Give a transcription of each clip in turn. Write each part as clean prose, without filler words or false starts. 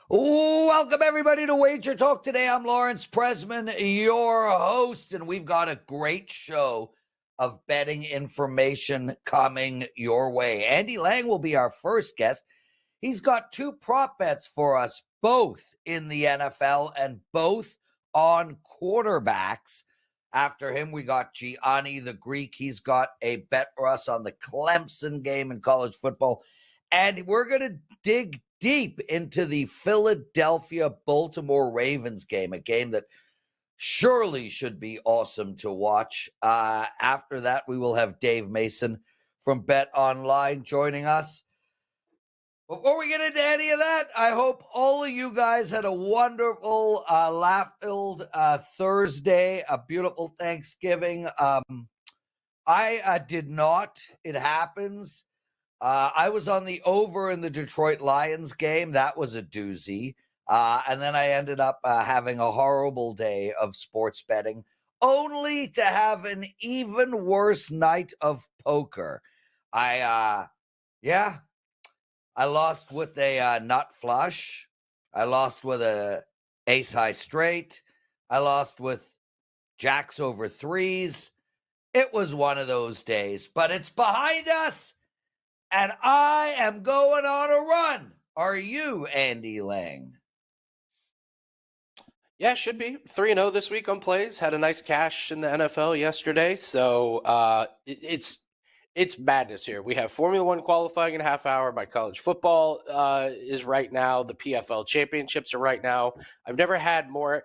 Welcome everybody to WagerTalk Today. I'm Lawrence Presman, your host, and we've got a great show of betting information coming your way. Andy Lang will be our first guest. He's got two prop bets for us, both in the NFL and both on quarterbacks. After him, we got Gianni the Greek. He's got a bet for us on the Clemson game in college football. And we're going to dig deep into the Philadelphia-Baltimore Ravens game, a game that surely should be awesome to watch. After that, we will have Dave Mason from BetOnline joining us. Before we get into any of that, I hope all of you guys had a wonderful, laugh-filled Thursday, a beautiful Thanksgiving. I did not. It happens. I was on the over in the Detroit Lions game. That was a doozy. And then I ended up having a horrible day of sports betting, only to have an even worse night of poker. I lost with a nut flush. I lost with a ace high straight. I lost with jacks over threes. It was one of those days, but it's behind us. And I am going on a run. Are you, Andy Lang? Yeah, should be 3-0 this week on plays. Had a nice cash in the NFL yesterday, so it's madness here. We have Formula One qualifying in a half hour. My college football is right now. The PFL championships are right now. I've never had more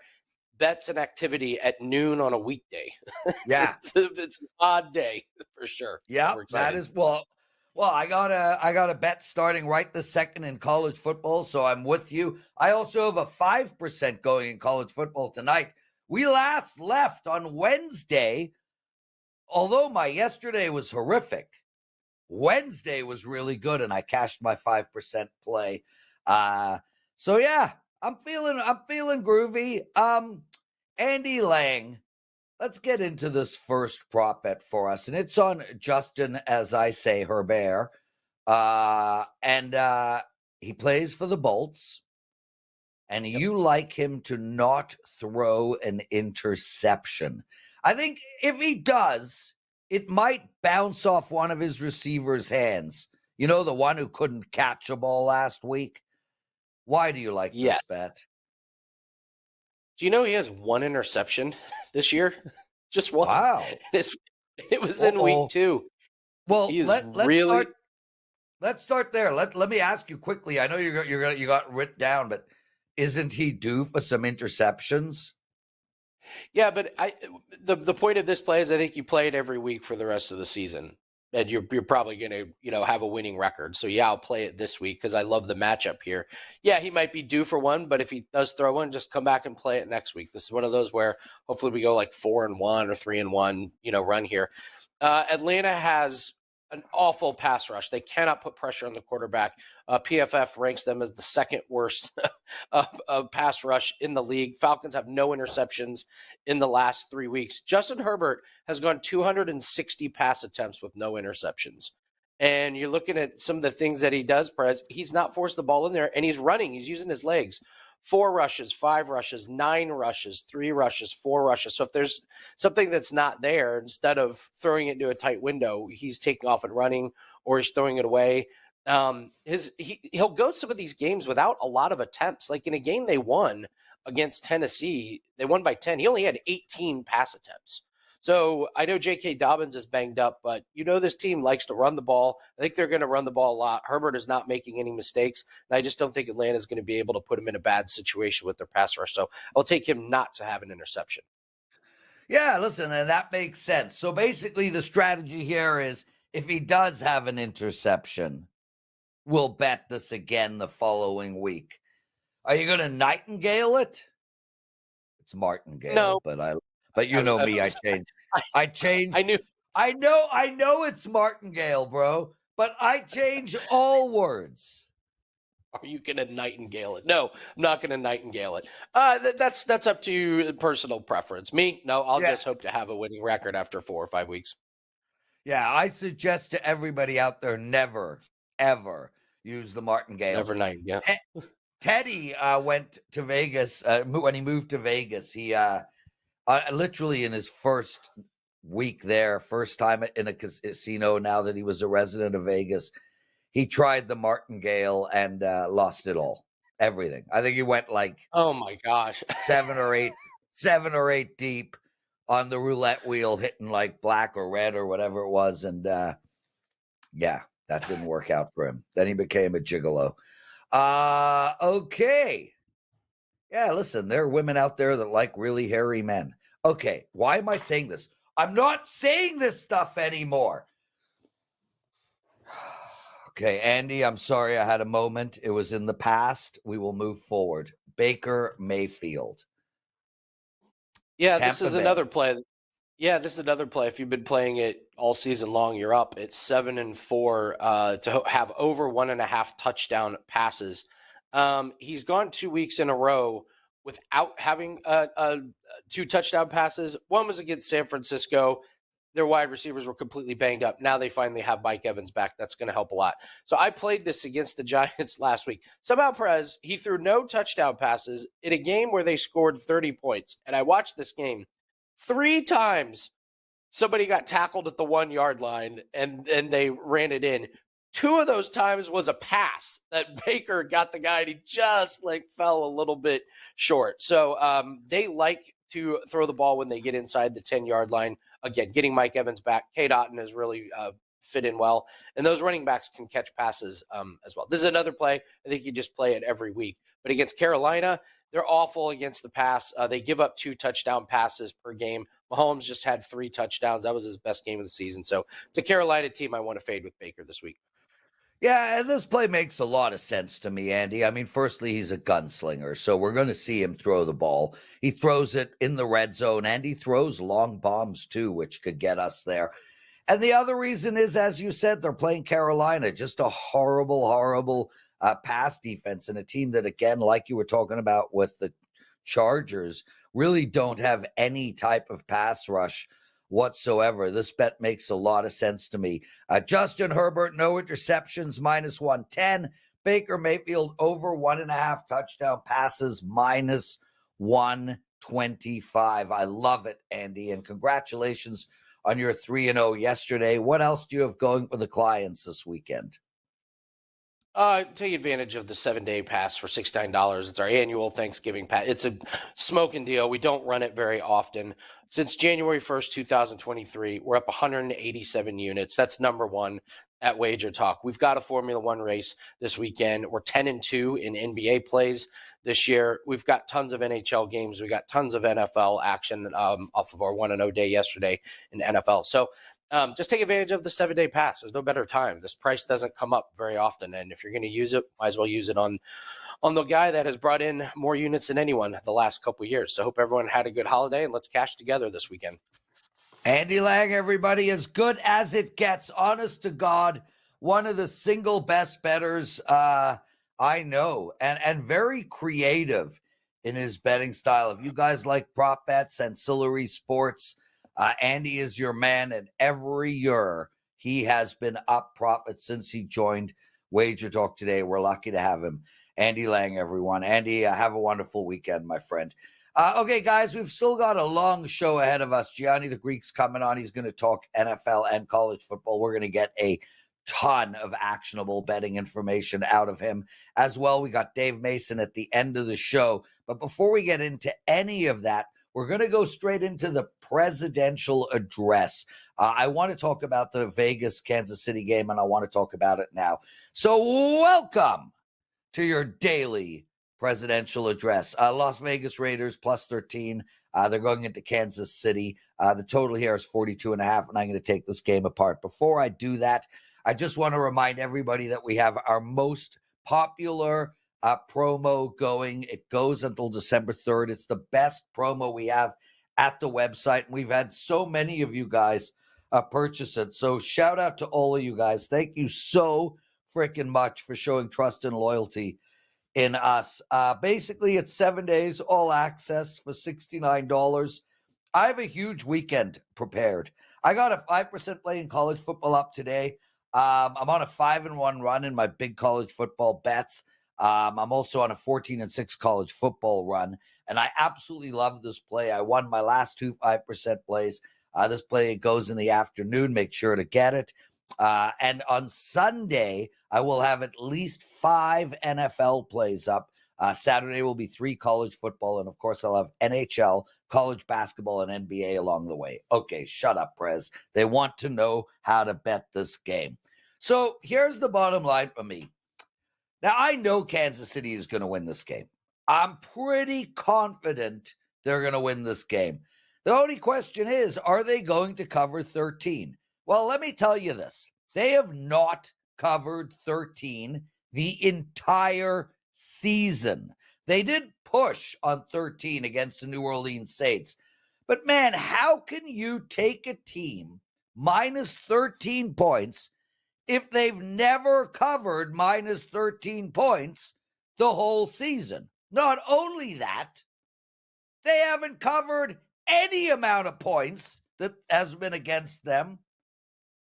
bets and activity at noon on a weekday. Yeah, it's an odd day for sure. Yeah, that is well. I got a bet starting right this second in college football, so I'm with you. I also have a 5% going in college football tonight. We last left on Wednesday, although my yesterday was horrific. Wednesday was really good, and I cashed my 5% play. So yeah, I'm feeling groovy. Andy Lang, let's get into this first prop bet for us. And it's on Justin, as I say, Herbert. And he plays for the Bolts. And you like him to not throw an interception. I think if he does, it might bounce off one of his receivers' hands. You know, the one who couldn't catch a ball last week. Why do you like this bet? Do you know he has one interception this year? Just one. Wow. It was in week 2. Well, let's start there. Let me ask you quickly. I know you got written down, but isn't he due for some interceptions? Yeah, but the point of this play is I think you play it every week for the rest of the season. And you're probably going to, have a winning record. So, yeah, I'll play it this week because I love the matchup here. Yeah, he might be due for one, but if he does throw one, just come back and play it next week. This is one of those where hopefully we go like 4-1 or 3-1, run here. Atlanta has an awful pass rush. They cannot put pressure on the quarterback. PFF ranks them as the second worst pass rush in the league. Falcons have no interceptions in the last 3 weeks. Justin Herbert has gone 260 pass attempts with no interceptions. And you're looking at some of the things that he does, Prez. He's not forced the ball in there, and he's running. He's using his legs. 4 rushes, 5 rushes, 9 rushes, 3 rushes, 4 rushes. So if there's something that's not there, instead of throwing it into a tight window, he's taking off and running, or he's throwing it away. He'll go some of these games without a lot of attempts. Like in a game they won against Tennessee, they won by 10. He only had 18 pass attempts. So I know J.K. Dobbins is banged up, but this team likes to run the ball. I think they're going to run the ball a lot. Herbert is not making any mistakes, and I just don't think Atlanta is going to be able to put him in a bad situation with their pass rush. So I'll take him not to have an interception. Yeah, listen, and that makes sense. So basically the strategy here is if he does have an interception, we'll bet this again the following week. Are you going to Nightingale it? It's Martingale, no, but you know me, I changed. I know it's Martingale, bro, but I change all words. Are you going to Nightingale it? No, I'm not going to Nightingale it. That's up to personal preference. Me, no, I'll just hope to have a winning record after 4 or 5 weeks. Yeah, I suggest to everybody out there, never, ever use the Martingale. Never Nightingale. Teddy went to Vegas when he moved to Vegas. He literally in his first week there, first time in a casino now that he was a resident of Vegas, he tried the martingale and lost it all, everything. I think he went like, oh my gosh, 7 or 8 deep on the roulette wheel, hitting like black or red or whatever it was, and yeah, that didn't work out for him. Then he became a gigolo. Okay. Yeah, listen, there are women out there that like really hairy men. Okay, why am I saying this? I'm not saying this stuff anymore. Okay, Andy, I'm sorry I had a moment. It was in the past. We will move forward. Baker Mayfield. Yeah, Tampa this is Bay. another play. Yeah, this is another play. If you've been playing it all season long, you're up. It's 7-4 to have over 1.5 touchdown passes. He's gone 2 weeks in a row without having 2 touchdown passes. One was against San Francisco. Their wide receivers were completely banged up. Now they finally have Mike Evans back. That's going to help a lot. So I played this against the Giants last week. Somehow Prez, he threw no touchdown passes in a game where they scored 30 points. And I watched this game 3 times. Somebody got tackled at the 1-yard line and they ran it in. 2 of those times was a pass that Baker got the guy and he just like fell a little bit short. So they like to throw the ball when they get inside the 10-yard line. Again, getting Mike Evans back, K. Dotton has really fit in well. And those running backs can catch passes as well. This is another play. I think you just play it every week. But against Carolina, they're awful against the pass. They give up 2 touchdown passes per game. Mahomes just had 3 touchdowns. That was his best game of the season. So it's a Carolina team I want to fade with Baker this week. Yeah, and this play makes a lot of sense to me, Andy. I mean, firstly, he's a gunslinger, so we're going to see him throw the ball. He throws it in the red zone, and he throws long bombs, too, which could get us there. And the other reason is, as you said, they're playing Carolina, just a horrible pass defense, and a team that, again, like you were talking about with the Chargers, really don't have any type of pass rush whatsoever. This bet makes a lot of sense to me. Justin Herbert, no interceptions, -110. Baker Mayfield, over 1.5 touchdown passes, -125. I love it, Andy, and congratulations on your 3-0 yesterday. What else do you have going for the clients this weekend? Take advantage of the 7-day pass for $69. It's our annual Thanksgiving pass. It's a smoking deal. We don't run it very often. Since January 1st, 2023, we're up 187 units. That's number 1 at WagerTalk. We've got a Formula One race this weekend. We're 10-2 in NBA plays this year. We've got tons of NHL games. We got tons of NFL action off of our 1-0 day yesterday in NFL. So just take advantage of the 7-day pass. There's no better time. This price doesn't come up very often. And if you're going to use it, might as well use it on the guy that has brought in more units than anyone the last couple of years. So hope everyone had a good holiday, and let's cash together this weekend. Andy Lang, everybody, as good as it gets. Honest to God, one of the single best bettors I know, and very creative in his betting style. If you guys like prop bets, ancillary sports, Andy is your man, and every year he has been up profit since he joined WagerTalk Today. We're lucky to have him. Andy Lang, everyone. Andy, have a wonderful weekend, my friend. Okay, guys, we've still got a long show ahead of us. Gianni the Greek's coming on. He's going to talk NFL and college football. We're going to get a ton of actionable betting information out of him as well. We got Dave Mason at the end of the show. But before we get into any of that, we're going to go straight into the presidential address. I want to talk about the Vegas-Kansas City game, and I want to talk about it now. So welcome to your daily presidential address. Las Vegas Raiders +13. They're going into Kansas City. The total here is 42.5, and I'm going to take this game apart. Before I do that, I just want to remind everybody that we have our most popular promo going. It goes until December 3rd. It's the best promo we have at the website. And we've had so many of you guys purchase it. So shout out to all of you guys. Thank you so freaking much for showing trust and loyalty in us. Basically, it's 7 days, all access for $69. I have a huge weekend prepared. I got a 5% play in college football up today. I'm on a 5-1 run in my big college football bets. I'm also on a 14-6 college football run, and I absolutely love this play. I won my last 2 5% plays. This play goes in the afternoon. Make sure to get it. And on Sunday, I will have at least 5 NFL plays up. Saturday will be 3 college football, and of course, I'll have NHL, college basketball, and NBA along the way. Okay, shut up, Prez. They want to know how to bet this game. So here's the bottom line for me. Now, I know Kansas City is going to win this game. I'm pretty confident they're going to win this game. The only question is, are they going to cover 13? Well, let me tell you this. They have not covered 13 the entire season. They did push on 13 against the New Orleans Saints. But man, how can you take a team minus 13 points if they've never covered minus 13 points the whole season? Not only that, they haven't covered any amount of points that has been against them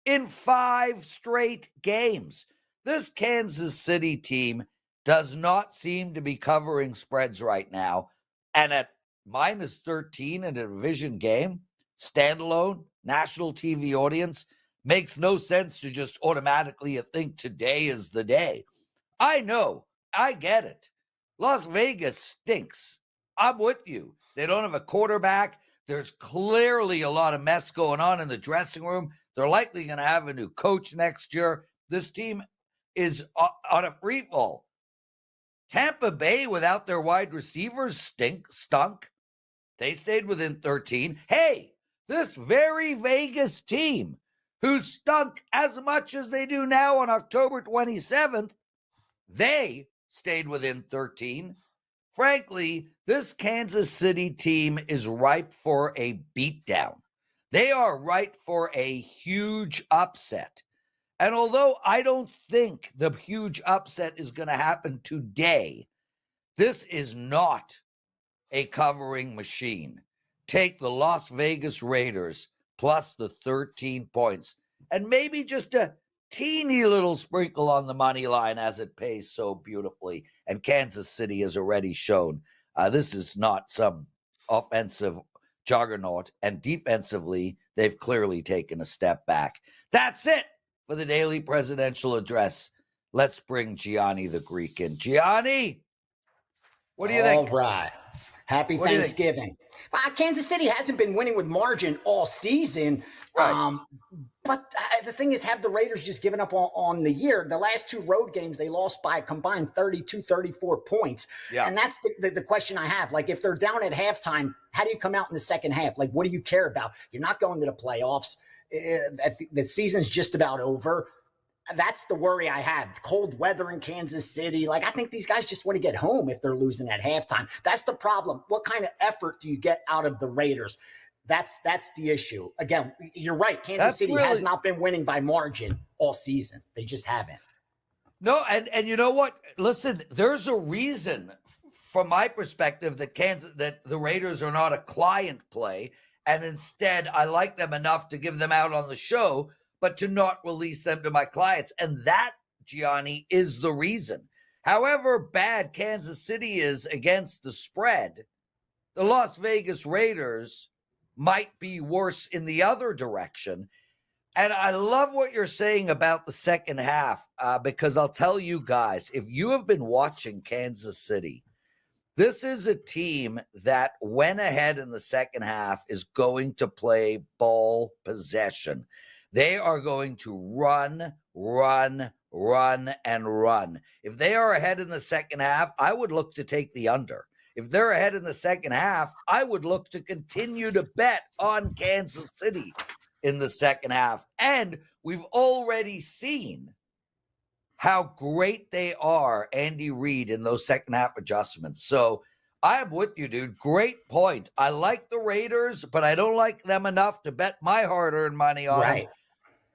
in 5 straight games. This Kansas City team does not seem to be covering spreads right now. And at minus 13 in a division game, standalone, national TV audience, makes no sense to just automatically think today is the day. I know. I get it. Las Vegas stinks. I'm with you. They don't have a quarterback. There's clearly a lot of mess going on in the dressing room. They're likely going to have a new coach next year. This team is on a free fall. Tampa Bay without their wide receivers stunk. They stayed within 13. Hey, this very Vegas team who stunk as much as they do now on October 27th, they stayed within 13. Frankly, this Kansas City team is ripe for a beatdown. They are ripe for a huge upset. And although I don't think the huge upset is going to happen today, this is not a covering machine. Take the Las Vegas Raiders plus the 13 points and maybe just a teeny little sprinkle on the money line as it pays so beautifully. And Kansas City has already shown this is not some offensive juggernaut. And defensively, they've clearly taken a step back. That's it for the daily presidential address. Let's bring Gianni the Greek in. Gianni, what do you think? All right. Happy Thanksgiving. Kansas City hasn't been winning with margin all season. Right. But the thing is, have the Raiders just given up on the year? The last 2 road games, they lost by a combined 32, 34 points. Yeah. And that's the question I have. Like, if they're down at halftime, how do you come out in the second half? Like, what do you care about? You're not going to the playoffs. The season's just about over. That's the worry I have. Cold weather in Kansas City. Like, I think these guys just want to get home if they're losing at halftime. That's the problem. What kind of effort do you get out of the Raiders? That's the issue. Again, you're right. Kansas City has not been winning by margin all season. They just haven't. No, and you know what? Listen, there's a reason from my perspective that the Raiders are not a client play, and instead I like them enough to give them out on the show, but to not release them to my clients. And that, Gianni, is the reason. However bad Kansas City is against the spread, the Las Vegas Raiders might be worse in the other direction. And I love what you're saying about the second half, because I'll tell you guys, if you have been watching Kansas City, this is a team that went ahead in the second half is going to play ball possession. They are going to run, and run. If they are ahead in the second half, I would look to take the under. If they're ahead in the second half, I would look to continue to bet on Kansas City in the second half. And we've already seen how great they are, Andy Reid, in those second half adjustments. So I'm with you, dude. Great point. I like the Raiders, but I don't like them enough to bet my hard-earned money on them.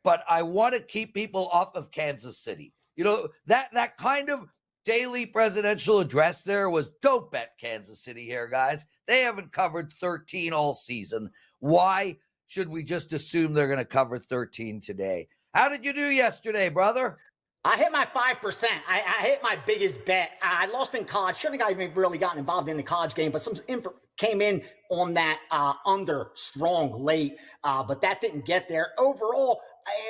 But I want to keep people off of Kansas City. You know, that kind of daily presidential address there was, don't bet Kansas City here, guys. They haven't covered 13 all season. Why should we just assume they're going to cover 13 today? How did you do yesterday, brother? I hit my 5%. I hit my biggest bet. I lost in college. Shouldn't have even really gotten involved in the college game, but some info came in on that under strong late, but that didn't get there. Overall,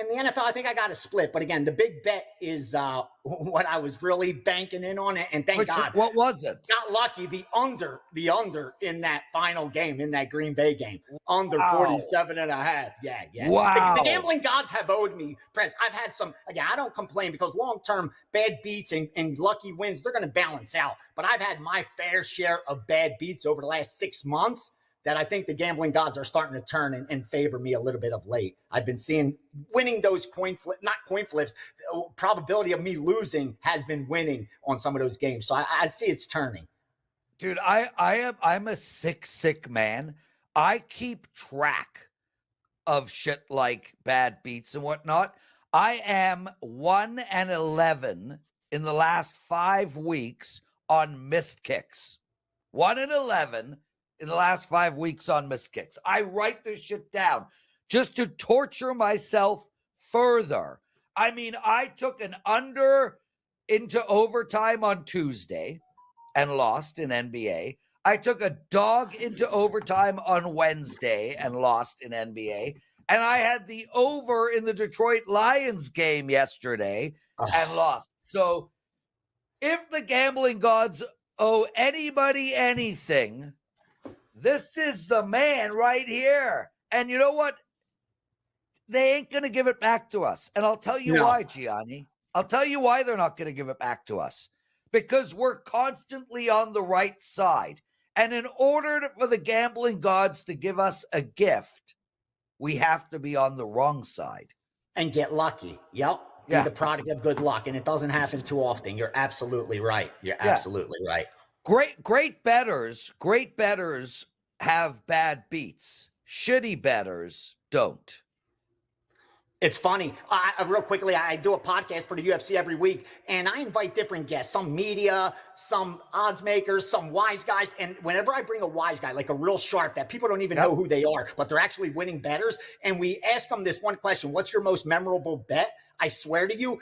in the NFL, I think I got a split. But again, the big bet is what I was really banking in on it. And thank God. What was it? Got lucky. The under in that final game, in that Green Bay game. Under 47.5. Yeah. Wow. The gambling gods have owed me, Prez. I've had some, again, I don't complain because long-term bad beats and lucky wins, they're going to balance out. But I've had my fair share of bad beats over the last 6 months that I think the gambling gods are starting to turn and favor me a little bit of late. I've been seeing winning those not coin flips. The probability of me losing has been winning on some of those games. So I see it's turning. Dude, I'm a sick man. I keep track of shit like bad beats and whatnot. I am 1-11 in the last 5 weeks on missed kicks. 1-11 in the last 5 weeks on missed kicks. I write this shit down just to torture myself further. I mean, I took an under into overtime on Tuesday and lost in NBA. I took a dog into overtime on Wednesday and lost in NBA. And I had the over in the Detroit Lions game yesterday and lost. So if the gambling gods owe anybody anything, this is the man right here. And you know what? They ain't going to give it back to us. And I'll tell you why, Gianni. I'll tell you why they're not going to give it back to us. Because we're constantly on the right side. And in order for the gambling gods to give us a gift, we have to be on the wrong side. And get lucky. Yep. Be the product of good luck. And it doesn't happen too often. You're absolutely right. Absolutely right. Great bettors have bad beats. Shitty bettors don't. It's funny. Real quickly, I do a podcast for the UFC every week, and I invite different guests, some media, some odds makers, some wise guys. And whenever I bring a wise guy, like a real sharp that people don't even know who they are, but they're actually winning bettors, and we ask them this one question: what's your most memorable bet? I swear to you,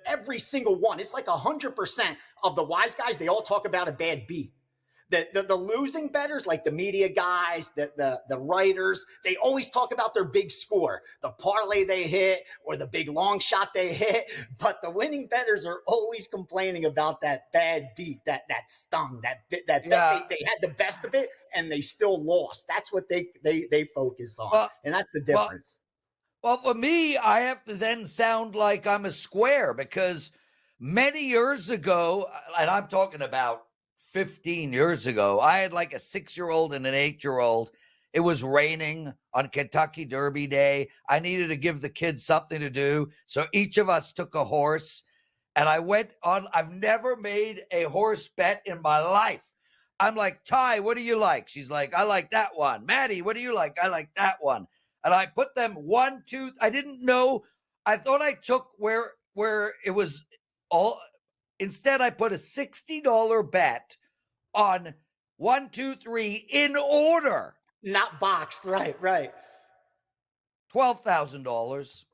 every single one, it's like 100% of the wise guys, they all talk about a bad beat. The losing bettors, like the media guys, the writers, they always talk about their big score, the parlay they hit or the big long shot they hit. But the winning bettors are always complaining about that bad beat, that stung, they had the best of it and they still lost. That's what they focus on, and that's the difference. Well, for me, I have to then sound like I'm a square because many years ago, and I'm talking about 15 years ago, I had like a 6-year-old and an 8-year-old. It was raining on Kentucky Derby Day. I needed to give the kids something to do. So each of us took a horse and I went on. I've never made a horse bet in my life. I'm like, Ty, what do you like? She's like, I like that one. Maddie, what do you like? I like that one. And I put them 1, 2. I didn't know. I thought I took where it was all. Instead, I put a $60 bet on 1, 2, 3 in order. Not boxed. Right. $12,000.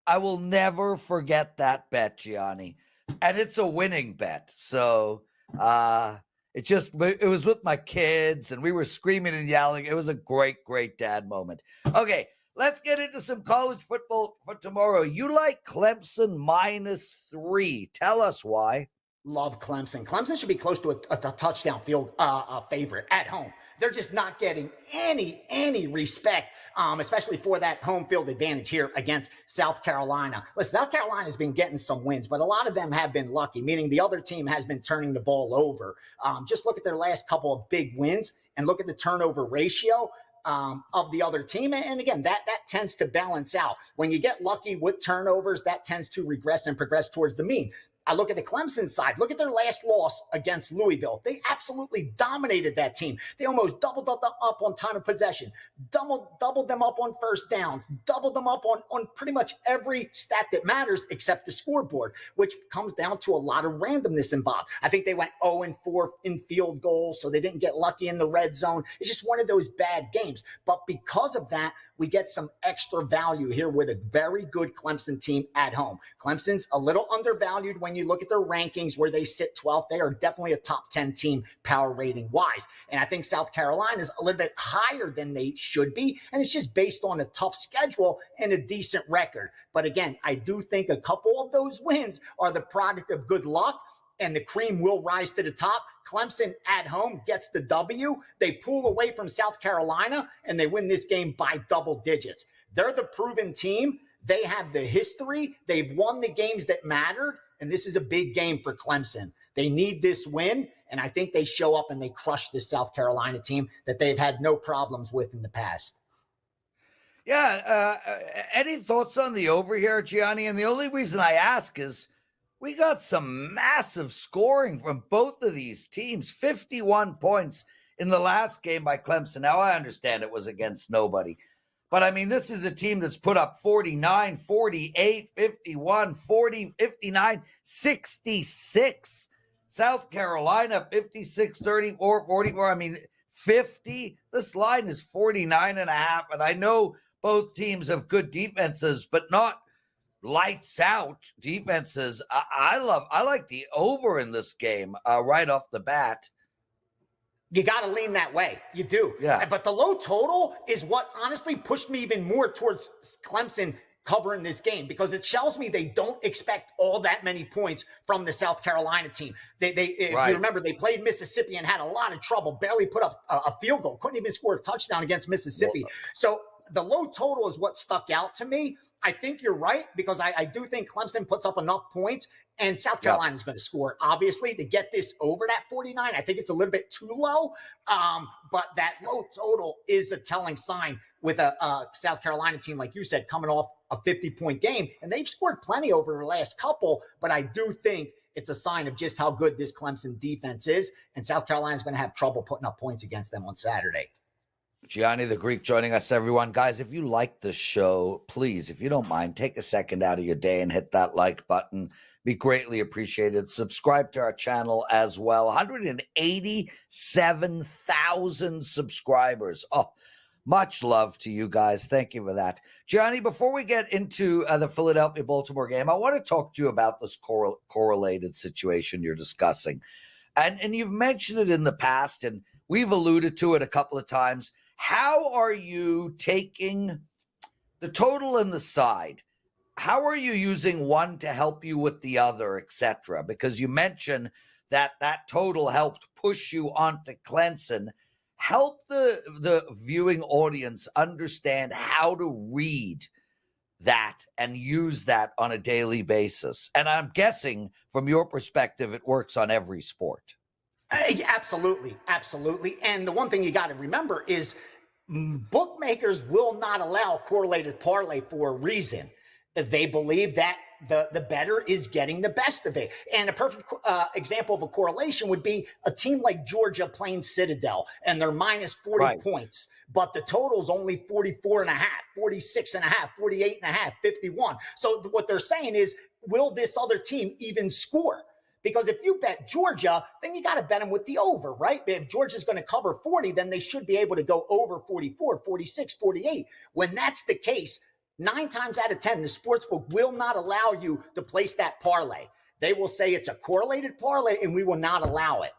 I will never forget that bet, Gianni. And it's a winning bet. So it was with my kids and we were screaming and yelling. It was a great dad moment. Okay, let's get into some college football for tomorrow. You like Clemson -3. Tell us why. Love Clemson. Clemson should be close to a touchdown field favorite at home. They're just not getting any respect, especially for that home field advantage here against South Carolina. Listen, South Carolina's been getting some wins, but a lot of them have been lucky, meaning the other team has been turning the ball over. Just look at their last couple of big wins and look at the turnover ratio of the other team. And again, that tends to balance out. When you get lucky with turnovers, that tends to regress and progress towards the mean. I look at the Clemson side. Look at their last loss against Louisville. They absolutely dominated that team. They almost doubled up on time of possession, doubled them up on first downs, doubled them up on pretty much every stat that matters except the scoreboard, which comes down to a lot of randomness involved. I think they went 0-4 in field goals, so they didn't get lucky in the red zone. It's just one of those bad games. But because of that, we get some extra value here with a very good Clemson team at home. Clemson's a little undervalued when you look at their rankings where they sit 12th. They are definitely a top 10 team power rating wise. And I think South Carolina is a little bit higher than they should be. And it's just based on a tough schedule and a decent record. But again, I do think a couple of those wins are the product of good luck, and the cream will rise to the top. Clemson at home gets the W. They pull away from South Carolina, and they win this game by double digits. They're the proven team. They have the history. They've won the games that mattered, and this is a big game for Clemson. They need this win, and I think they show up and they crush this South Carolina team that they've had no problems with in the past. Yeah, any thoughts on the over here, Gianni? And the only reason I ask is we got some massive scoring from both of these teams, 51 points in the last game by Clemson. Now, I understand it was against nobody, but I mean, this is a team that's put up 49, 48, 51, 40, 59, 66. South Carolina, 56, 34, 44. I mean, 50. This line is 49.5. And I know both teams have good defenses, but not lights out defenses. I like the over in this game right off the bat. You got to lean that way. You do. Yeah. But the low total is what honestly pushed me even more towards Clemson covering this game, because it tells me they don't expect all that many points from the South Carolina team. If you remember, they played Mississippi and had a lot of trouble, barely put up a field goal, couldn't even score a touchdown against Mississippi. So the low total is what stuck out to me. I think you're right, because I do think Clemson puts up enough points, and South Carolina is going to score, obviously, to get this over that 49. I think it's a little bit too low, but that low total is a telling sign with a South Carolina team, like you said, coming off a 50-point game, and they've scored plenty over the last couple, but I do think it's a sign of just how good this Clemson defense is, and South Carolina is going to have trouble putting up points against them on Saturday. Gianni the Greek joining us, everyone. Guys, if you like the show, please, if you don't mind, take a second out of your day and hit that like button. Be greatly appreciated. Subscribe to our channel as well. 187,000 subscribers. Oh, much love to you guys. Thank you for that. Gianni, before we get into the Philadelphia-Baltimore game, I want to talk to you about this correlated situation you're discussing. And you've mentioned it in the past, and we've alluded to it a couple of times. How are you taking the total and the side? How are you using one to help you with the other, etc.? Because you mentioned that total helped push you onto Clemson. Help the viewing audience understand how to read that and use that on a daily basis. And I'm guessing from your perspective, it works on every sport. Absolutely. Absolutely. And the one thing you got to remember is bookmakers will not allow correlated parlay for a reason. They believe that the bettor is getting the best of it. And a perfect example of a correlation would be a team like Georgia playing Citadel, and they're minus 40 points, but the total's only 44.5, 46.5, 48.5, 51. So what they're saying is, will this other team even score? Because if you bet Georgia, then you got to bet them with the over, right? If Georgia's going to cover 40, then they should be able to go over 44, 46, 48. When that's the case, 9 times out of 10, the sportsbook will not allow you to place that parlay. They will say it's a correlated parlay, and we will not allow it.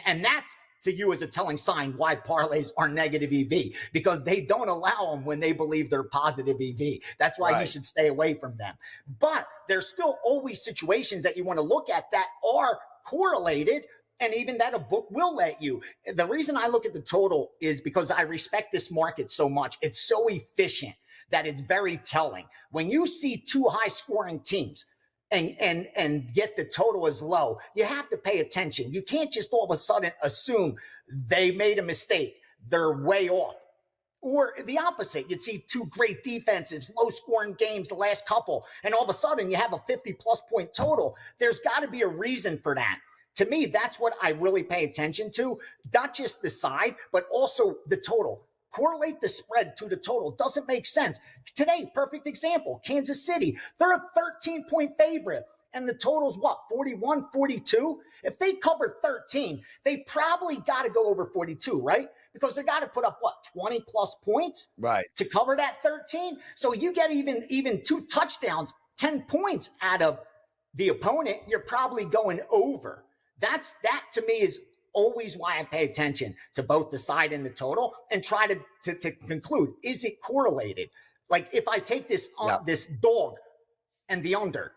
And that's, to you, as a telling sign why parlays are negative EV, because they don't allow them when they believe they're positive EV. That's why you should stay away from them. But there's still always situations that you want to look at that are correlated, and even that a book will let you. The reason I look at the total is because I respect this market so much. It's so efficient that it's very telling. When you see 2 high-scoring teams and get the total as low, you have to pay attention. You can't just all of a sudden assume they made a mistake, they're way off, Or the opposite. You'd see two great defenses, low-scoring games the last couple, and all of a sudden you have a 50-plus point total. There's got to be a reason for that. To me, that's what I really pay attention to, not just the side, but also the total. Correlate the spread to the total. Doesn't make sense. Today, perfect example, Kansas City. They're a 13-point favorite. And the total's what, 41, 42? If they cover 13, they probably got to go over 42, right? Because they got to put up, what, 20-plus points to cover that 13? So you get even 2 touchdowns, 10 points out of the opponent, you're probably going over. That, to me, is always why I pay attention to both the side and the total and try to conclude, is it correlated? Like, if I take this this dog and the under,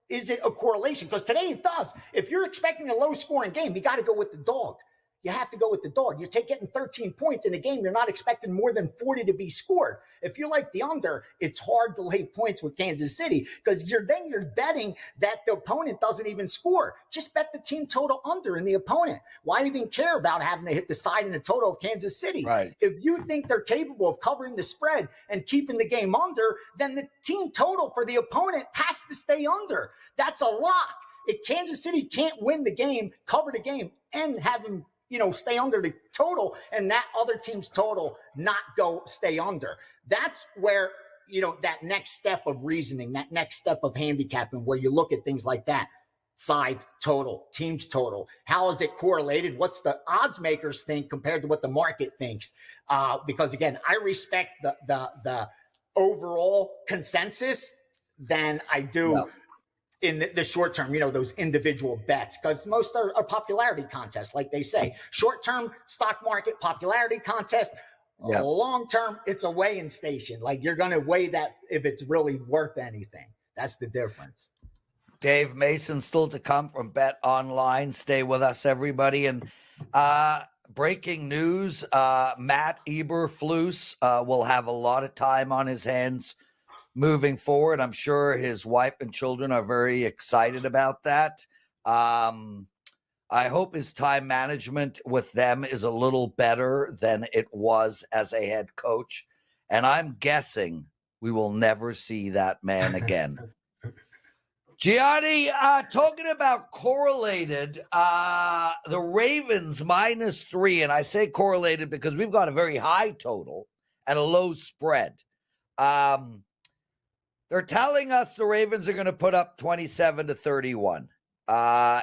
is it a correlation? Because today it does. If you're expecting a low-scoring game, you got to go with the dog. You have to go with the dog. You're getting 13 points in a game. You're not expecting more than 40 to be scored. If you like the under, it's hard to lay points with Kansas City because you're betting that the opponent doesn't even score. Just bet the team total under in the opponent. Why even care about having to hit the side and the total of Kansas City? Right. If you think they're capable of covering the spread and keeping the game under, then the team total for the opponent has to stay under. That's a lock. If Kansas City can't win the game, cover the game, and have them stay under the total and that other team's total not stay under. That's where, that next step of reasoning, that next step of handicapping, where you look at things like that. Sides total, teams total. How is it correlated? What's the odds makers think compared to what the market thinks? Because again, I respect the overall consensus than I do in the short term, those individual bets, because most are popularity contests, like they say. Short term, stock market popularity contest. Yeah. Long term, it's a weighing station. Like, you're going to weigh that if it's really worth anything. That's the difference. Dave Mason still to come from BetOnline. Stay with us, everybody. And breaking news, Matt Eberflus will have a lot of time on his hands moving forward. I'm sure his wife and children are very excited about that. I hope his time management with them is a little better than it was as a head coach. And I'm guessing we will never see that man again. Gianni, talking about correlated, the Ravens -3, and I say correlated because we've got a very high total and a low spread. They're telling us the Ravens are going to put up 27-31.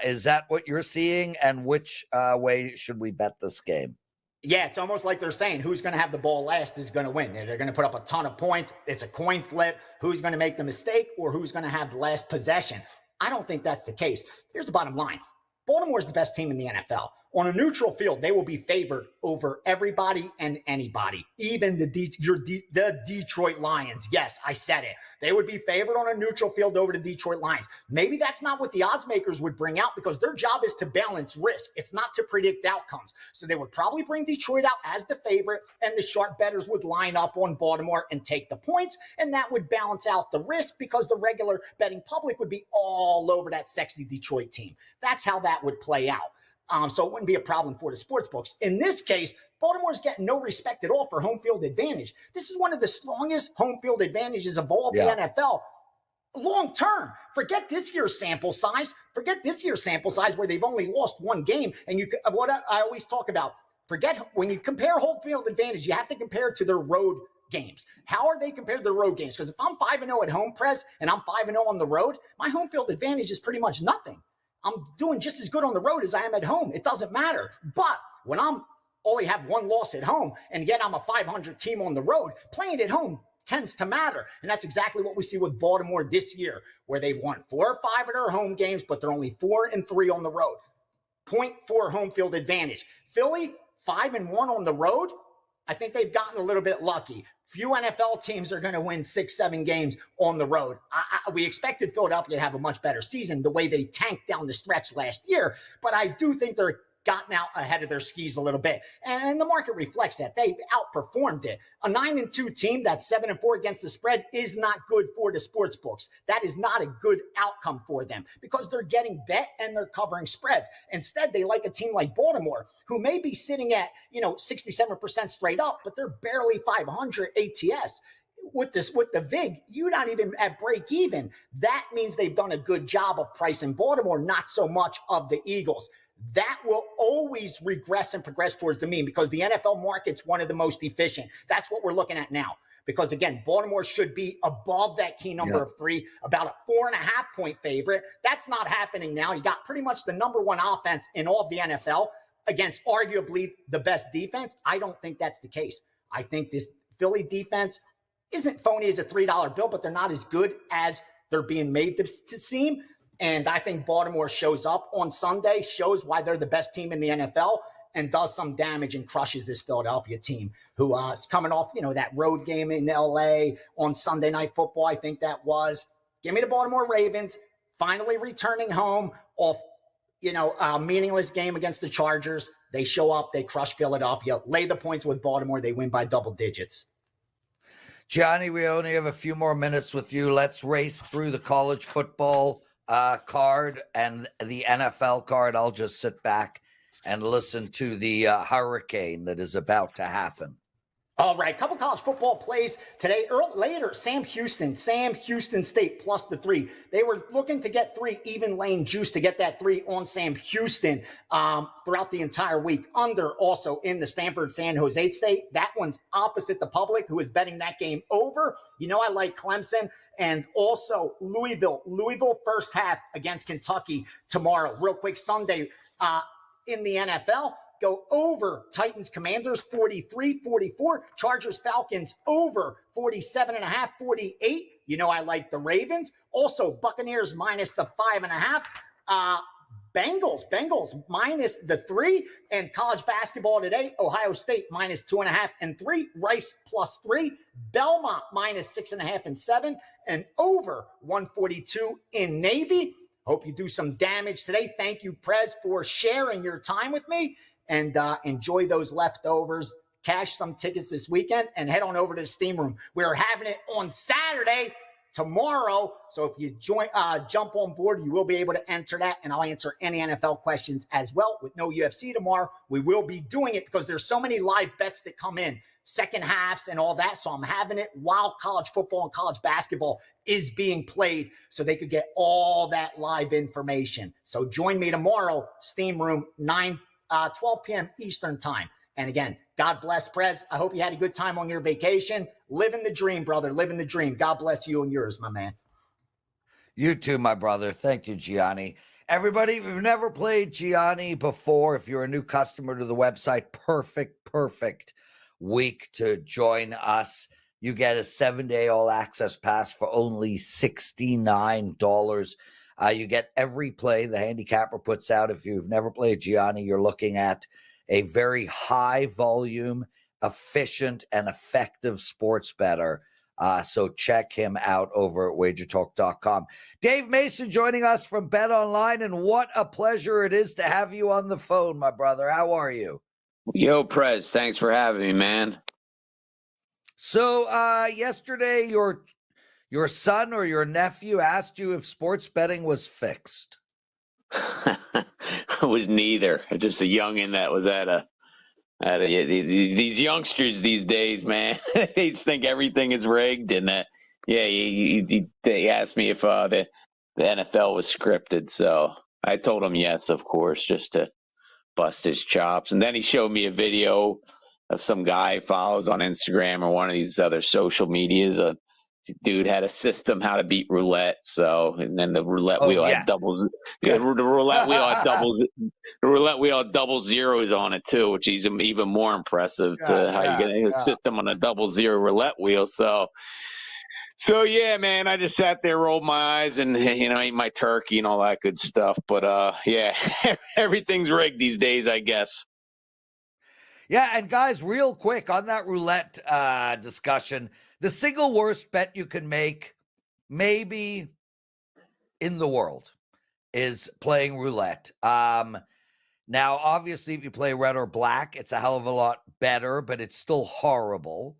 Is that what you're seeing? And which way should we bet this game? Yeah, it's almost like they're saying who's going to have the ball last is going to win. They're going to put up a ton of points. It's a coin flip. Who's going to make the mistake or who's going to have the last possession? I don't think that's the case. Here's the bottom line. Baltimore is the best team in the NFL. On a neutral field, they will be favored over everybody and anybody, even the Detroit Lions. Yes, I said it. They would be favored on a neutral field over the Detroit Lions. Maybe that's not what the odds makers would bring out because their job is to balance risk. It's not to predict outcomes. So they would probably bring Detroit out as the favorite, and the sharp bettors would line up on Baltimore and take the points, and that would balance out the risk because the regular betting public would be all over that sexy Detroit team. That's how that would play out. So it wouldn't be a problem for the sports books. In this case, Baltimore's getting no respect at all for home field advantage. This is one of the strongest home field advantages of all the NFL. Long term, forget this year's sample size. Forget this year's sample size where they've only lost one game. And what I always talk about, forget when you compare home field advantage, you have to compare it to their road games. How are they compared to the road games? Because if I'm 5-0 at home, Prez, and I'm 5-0 on the road, my home field advantage is pretty much nothing. I'm doing just as good on the road as I am at home. It doesn't matter. But when I'm only have one loss at home and yet I'm a 500 team on the road, playing at home tends to matter. And that's exactly what we see with Baltimore this year, where they've won 4 or 5 of their home games, but they're only 4-3 on the road. 0.4 home field advantage. Philly, 5-1 on the road. I think they've gotten a little bit lucky. Few NFL teams are going to win 6-7 games on the road. We expected Philadelphia to have a much better season the way they tanked down the stretch last year, but I do think they're gotten out ahead of their skis a little bit. And the market reflects that. They've outperformed it. A 9-2 team that's 7-4 against the spread is not good for the sports books. That is not a good outcome for them because they're getting bet and they're covering spreads. Instead, they like a team like Baltimore, who may be sitting at, 67% straight up, but they're barely 500 ATS. With the VIG, you're not even at break even. That means they've done a good job of pricing Baltimore, not so much of the Eagles. That will always regress and progress towards the mean because the NFL market's one of the most efficient. That's what we're looking at now. Because again, Baltimore should be above that key number of 3, about a 4.5 point favorite. That's not happening now. You got pretty much the number one offense in all of the NFL against arguably the best defense. I don't think that's the case. I think this Philly defense isn't phony as a $3 bill, but they're not as good as they're being made to seem. And I think Baltimore shows up on Sunday, shows why they're the best team in the NFL, and does some damage and crushes this Philadelphia team who is coming off, that road game in LA on Sunday Night Football. I think that was. Give me the Baltimore Ravens finally returning home off, a meaningless game against the Chargers. They show up, they crush Philadelphia, lay the points with Baltimore. They win by double digits. Gianni, we only have a few more minutes with you. Let's race through the college football card and the NFL card. I'll just sit back and listen to the hurricane that is about to happen. All right, couple college football plays today. Later, Sam Houston State plus the 3. They were looking to get 3 even lane juice to get that 3 on Sam Houston throughout the entire week. Under also in the Stanford San Jose State. That one's opposite the public who is betting that game over. I like Clemson and also Louisville. Louisville first half against Kentucky tomorrow. Real quick, Sunday in the NFL. Go over Titans Commanders 43-44. Chargers Falcons over 47.5, 48. I like the Ravens. Also Buccaneers minus the 5.5. Bengals minus the 3. And college basketball today, Ohio State minus 2.5 and 3. Rice plus 3. Belmont minus 6.5 and 7. And over 142 in Navy. Hope you do some damage today. Thank you, Prez, for sharing your time with me. And enjoy those leftovers. Cash some tickets this weekend and head on over to the Steam Room. We're having it on Saturday, tomorrow. So if you jump on board, you will be able to enter that. And I'll answer any NFL questions as well. With no UFC tomorrow, we will be doing it because there's so many live bets that come in, second halves and all that. So I'm having it while college football and college basketball is being played so they could get all that live information. So join me tomorrow, Steam Room, 12 p.m. Eastern time. And again, God bless, Prez. I hope you had a good time on your vacation. Living the dream, brother. Living the dream. God bless you and yours, my man. You too, my brother. Thank you, Gianni. Everybody, if you've never played Gianni before, if you're a new customer to the website, perfect week to join us. You get a 7-day all-access pass for only $69. You get every play the handicapper puts out. If you've never played Gianni, you're looking at a very high volume, efficient, and effective sports bettor. So check him out over at WagerTalk.com. Dave Mason joining us from BetOnline, and what a pleasure it is to have you on the phone, my brother. How are you? Yo, Prez, thanks for having me, man. So yesterday, your son or your nephew asked you if sports betting was fixed. It was neither. Just a youngin' that was these youngsters these days, man. They just think everything is rigged, and they asked me if the NFL was scripted. So I told him yes, of course, just to bust his chops. And then he showed me a video of some guy he follows on Instagram or one of these other social medias. Dude had a system how to beat roulette. So, and then the roulette wheel had double. Yeah, the roulette wheel had double. The roulette wheel had double zeros on it too, which is even more impressive to how you get a system on a double zero roulette wheel. So yeah, man, I just sat there, rolled my eyes, and ate my turkey and all that good stuff. But yeah, everything's rigged these days, I guess. Yeah, and guys, real quick on that roulette discussion, the single worst bet you can make, maybe in the world, is playing roulette. Now, obviously, if you play red or black, it's a hell of a lot better, but it's still horrible.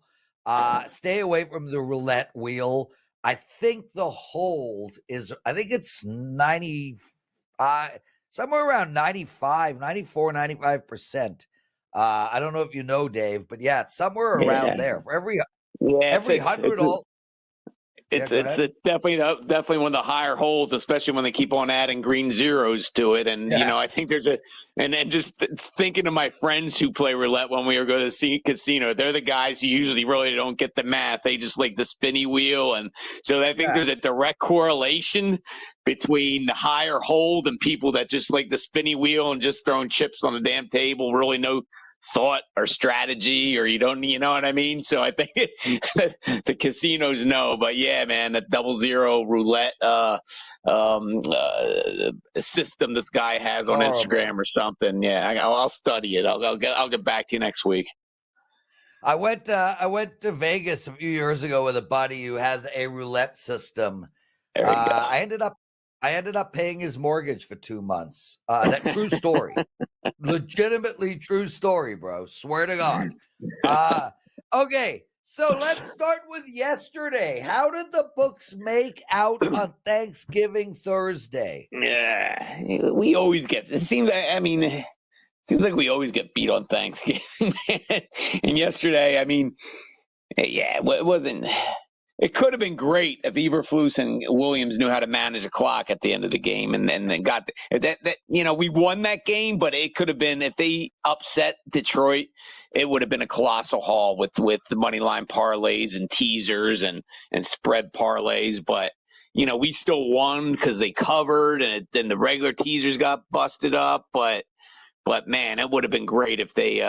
Stay away from the roulette wheel. I think the hold is, I think it's 90, somewhere around 95, 94, 95%. I don't know if you know, Dave, but yeah, it's somewhere around there. For every it's 100 all. It's definitely one of the higher holds, especially when they keep on adding green zeros to it. And I think there's and then just thinking of my friends who play roulette when we were going to see casino, they're the guys who usually really don't get the math. They just like the spinny wheel, and so I think there's a direct correlation between the higher hold and people that just like the spinny wheel and just throwing chips on the damn table, really no thought or strategy, or you know what I mean? So I think the casinos know, but yeah, man, the 00 roulette system this guy has on Instagram or something. Yeah, I'll study it. I'll get back to you next week. I went to Vegas a few years ago with a buddy who has a roulette system. There we go. I ended up paying his mortgage for 2 months. That true story. Legitimately true story, bro. Swear to God. Okay, so let's start with yesterday. How did the books make out on Thanksgiving Thursday? Yeah, we always get. It seems like we always get beat on Thanksgiving. And yesterday, it wasn't. It could have been great if Eberflus and Williams knew how to manage a clock at the end of the game, and then got that. We won that game, but it could have been, if they upset Detroit, it would have been a colossal haul with the money line parlays and teasers and spread parlays. But we still won because they covered, and then the regular teasers got busted up. But man, it would have been great if they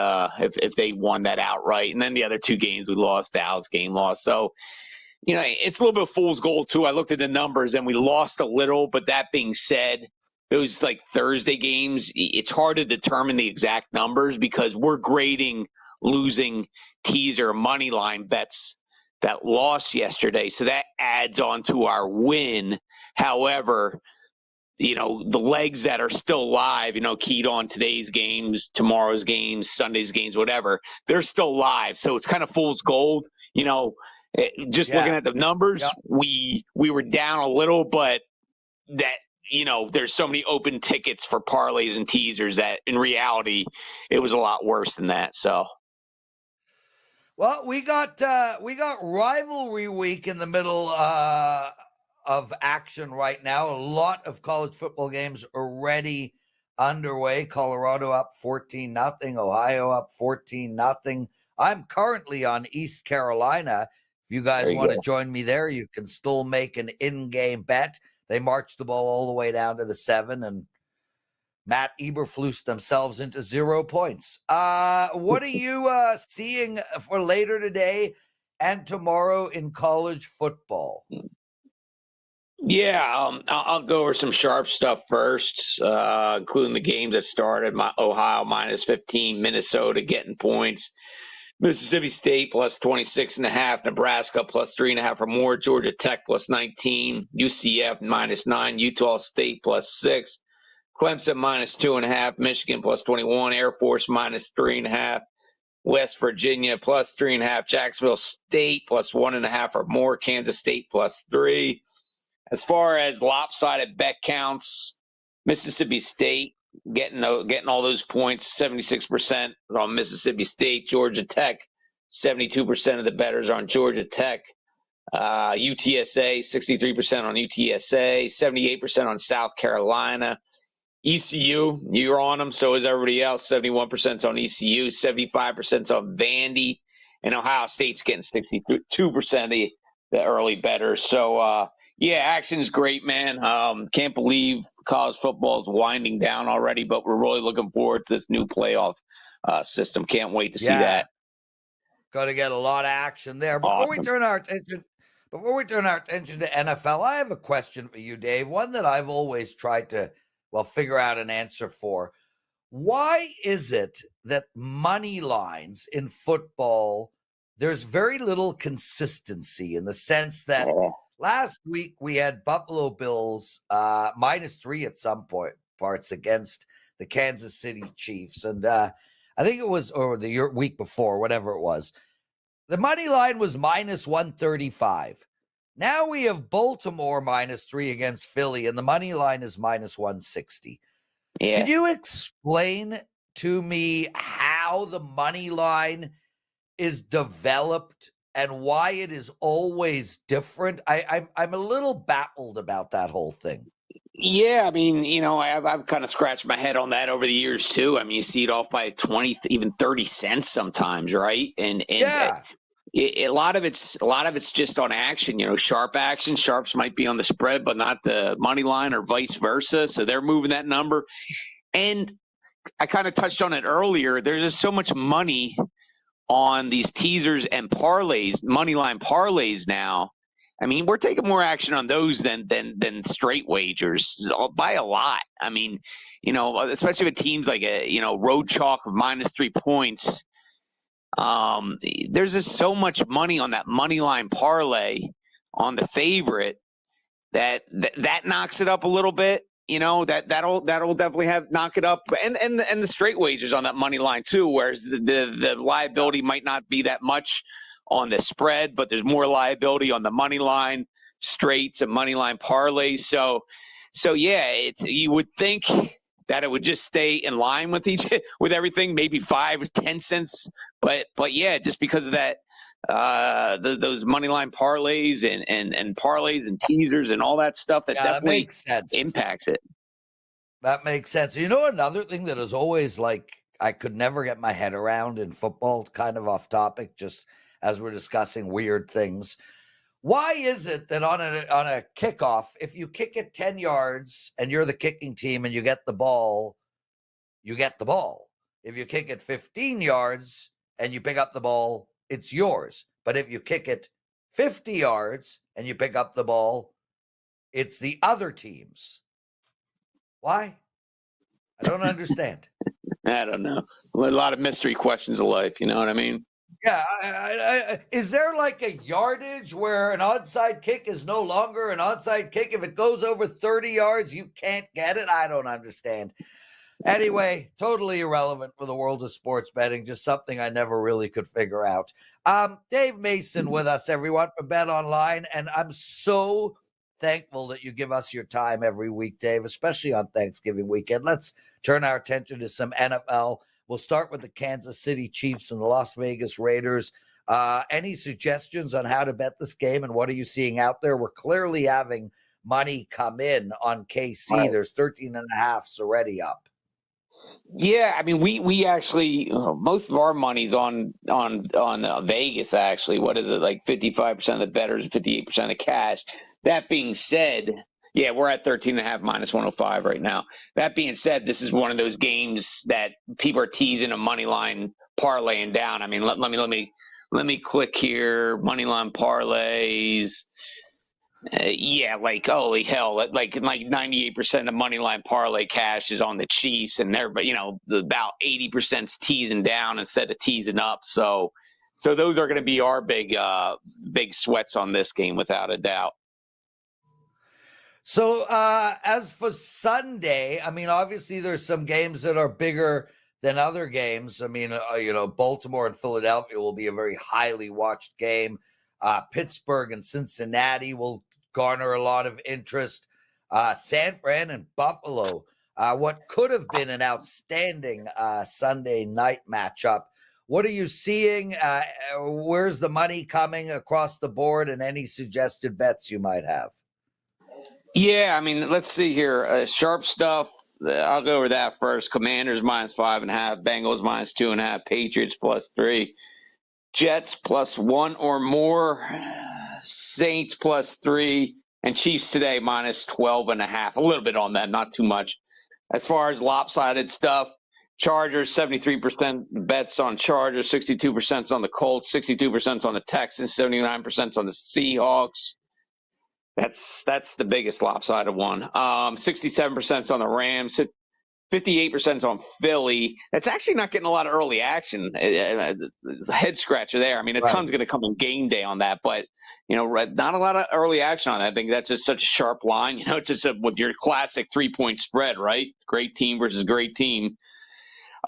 won that outright. And then the other two games we lost, Dallas game lost. So. It's a little bit of fool's gold, too. I looked at the numbers, and we lost a little. But that being said, those Thursday games, it's hard to determine the exact numbers because we're grading losing teaser money line bets that lost yesterday. So that adds on to our win. However, the legs that are still live, keyed on today's games, tomorrow's games, Sunday's games, whatever, they're still live. So it's kind of fool's gold, looking at the numbers, we were down a little, but that, there's so many open tickets for parlays and teasers that in reality, it was a lot worse than that. So. Well, we got rivalry week in the middle of action right now. A lot of college football games already underway. Colorado up 14-0, Ohio up 14-0. I'm currently on East Carolina. If you guys want to join me there, you can still make an in-game bet. They marched the ball all the way down to the 7, and Matt Eberflus themselves into 0 points. What are you seeing for later today and tomorrow in college football? Yeah, I'll go over some sharp stuff first, including the games that started. Ohio minus 15, Minnesota getting points. Mississippi State plus 26.5, Nebraska plus 3.5 or more, Georgia Tech plus 19, UCF minus 9, Utah State plus 6, Clemson minus 2.5, Michigan plus 21, Air Force minus 3.5, West Virginia plus 3.5, Jacksonville State plus 1.5 or more, Kansas State plus 3. As far as lopsided bet counts, Mississippi State getting all those points, 76% on Mississippi State. Georgia Tech, 72% of the bettors on Georgia Tech. UTSA, 63% on UTSA, 78% on South Carolina. ECU, you're on them, so is everybody else. 71% on ECU, 75% on Vandy, and Ohio State's getting 62% of the early bettors. So, action's great, man. Can't believe college football is winding down already, but we're really looking forward to this new playoff system. Can't wait to see that. Got to get a lot of action there. Before we turn our attention to NFL, I have a question for you, Dave. One that I've always tried to figure out an answer for. Why is it that money lines in football, there's very little consistency in the sense that last week we had Buffalo Bills -3 at some parts against the Kansas City Chiefs. And I think it was, or the week before, whatever it was, the money line was minus 135. Now we have Baltimore -3 against Philly, and the money line is minus 160. Yeah. Can you explain to me how the money line is developed and why it is always different? I'm a little baffled about that whole thing. Yeah, I mean, I've kind of scratched my head on that over the years too. I mean, you see it off by 20, even 30 cents sometimes, right? And Yeah. a lot of it's just on action. Sharp action. Sharps might be on the spread, but not the money line, or vice versa. So they're moving that number. And I kind of touched on it earlier. There's just so much money on these teasers and parlays, money line parlays now. I mean, we're taking more action on those than straight wagers by a lot. I mean, especially with teams like road chalk of -3 points. There's just so much money on that money line parlay on the favorite that knocks it up a little bit. That'll definitely knock it up, and the straight wagers on that money line too. Whereas the liability might not be that much on the spread, but there's more liability on the money line straights and money line parlays. So yeah, you would think that it would just stay in line with with everything, maybe 5 or 10 cents, but yeah, just because of that. Those money line parlays and parlays and teasers and all that stuff that definitely makes sense. impacts it. That makes sense. Another thing that is always I could never get my head around in football, kind of off topic, just as we're discussing weird things. Why is it that on a kickoff, if you kick it 10 yards and you're the kicking team and you get the ball, you get the ball. If you kick it 15 yards and you pick up the ball, it's yours. But if you kick it 50 yards and you pick up the ball, it's the other team's. Why? I don't understand. I don't know. A lot of mystery questions of life. You know what I mean? Yeah. Is there a yardage where an onside kick is no longer an onside kick? If it goes over 30 yards, you can't get it? I don't understand. Anyway, totally irrelevant for the world of sports betting. Just something I never really could figure out. Dave Mason with us, everyone, from BetOnline. And I'm so thankful that you give us your time every week, Dave, especially on Thanksgiving weekend. Let's turn our attention to some NFL. We'll start with the Kansas City Chiefs and the Las Vegas Raiders. Any suggestions on how to bet this game, and what are you seeing out there? We're clearly having money come in on KC. Right. There's 13.5 already up. Yeah, I mean, we actually most of our money's on Vegas. Actually, what is it, like 55% of the bettors and 58% of cash? That being said, yeah, we're at 13.5 -105 right now. That being said, this is one of those games that people are teasing a money line parlaying down. I mean, let me click here. Money line parlays. Yeah, holy hell, like 98% of money line parlay cash is on the Chiefs, and they're about 80%'s teasing down instead of teasing up. So those are going to be our big sweats on this game without a doubt. So as for Sunday, I mean, obviously there's some games that are bigger than other games. I mean, Baltimore and Philadelphia will be a very highly watched game. Pittsburgh and Cincinnati will garner a lot of interest. San Fran and Buffalo, what could have been an outstanding Sunday night matchup. What are you seeing? Where's the money coming across the board, and any suggested bets you might have? Yeah, I mean, let's see here. Sharp stuff. I'll go over that first. Commanders -5.5. Bengals -2.5. Patriots +3. Jets +1 or more. Saints +3. And Chiefs today -12.5. A little bit on that, not too much. As far as lopsided stuff, Chargers 73% bets on Chargers, 62% on the Colts, 62% on the Texans, 79% on the Seahawks. That's the biggest lopsided one. 67% on the Rams, 58% is on Philly. That's actually not getting a lot of early action. It's a head scratcher there. I mean, a ton's going to come on game day on that, but not a lot of early action on that. I think that's just such a sharp line. It's just with your classic 3-point spread, right? Great team versus great team.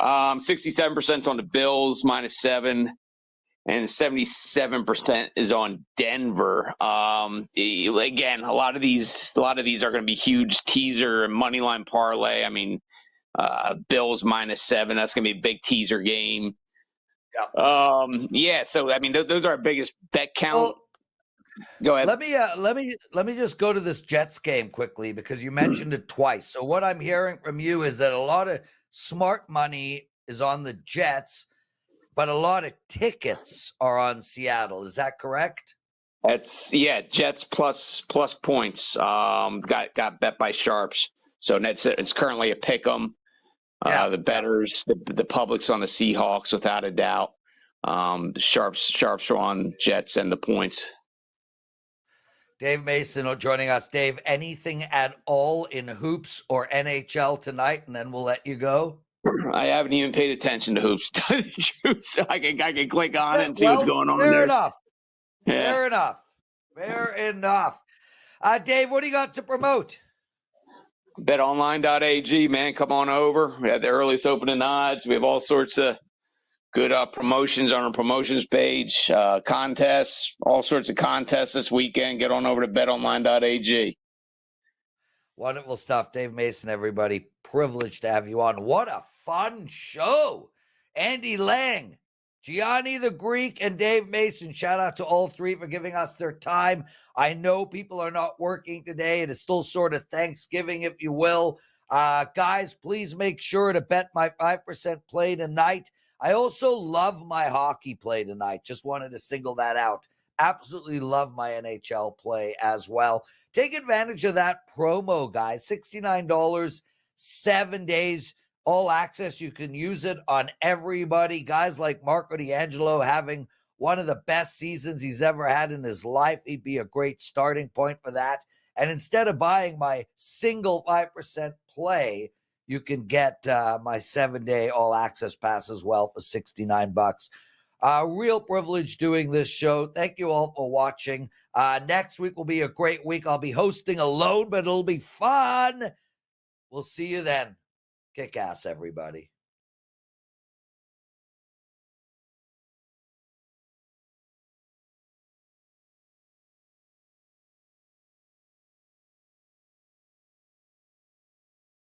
67% is on the Bills -7. And 77% is on Denver. Again, a lot of these are going to be huge teaser and money line parlay. I mean, Bills -7. That's going to be a big teaser game. Yeah. So I mean, those are our biggest bet count. Well, go ahead. Let me just go to this Jets game quickly because you mentioned it twice. So what I'm hearing from you is that a lot of smart money is on the Jets, but a lot of tickets are on Seattle. Is that correct? Jets plus points. Got bet by sharps. So it's currently a pick 'em. The bettors, the public's on the Seahawks without a doubt. The sharps are on Jets and the points. Dave Mason joining us. Dave, anything at all in hoops or NHL tonight, and then we'll let you go. I haven't even paid attention to hoops. So I can click on it and see what's going on there. Fair enough. Fair enough. Dave, what do you got to promote? BetOnline.ag, man, come on over. We have the earliest opening odds. We have all sorts of good promotions on our promotions page, contests, all sorts of contests this weekend. Get on over to BetOnline.ag. Wonderful stuff. Dave Mason, everybody. Privileged to have you on. What a fun show. Andy Lang, Gianni the Greek, and Dave Mason. Shout out to all three for giving us their time. I know people are not working today. It is still sort of Thanksgiving, if you will. Guys, please make sure to bet my 5% play tonight. I also love my hockey play tonight. Just wanted to single that out. Absolutely love my NHL play as well. Take advantage of that promo, guys. $69, 7 days, all access. You can use it on everybody. Guys like Marco D'Angelo having one of the best seasons he's ever had in his life. He'd be a great starting point for that. And instead of buying my single 5% play, you can get my 7-day all access pass as well for $69. Real privilege doing this show. Thank you all for watching. Next week will be a great week. I'll be hosting alone, but it'll be fun. We'll see you then. Kick ass, everybody.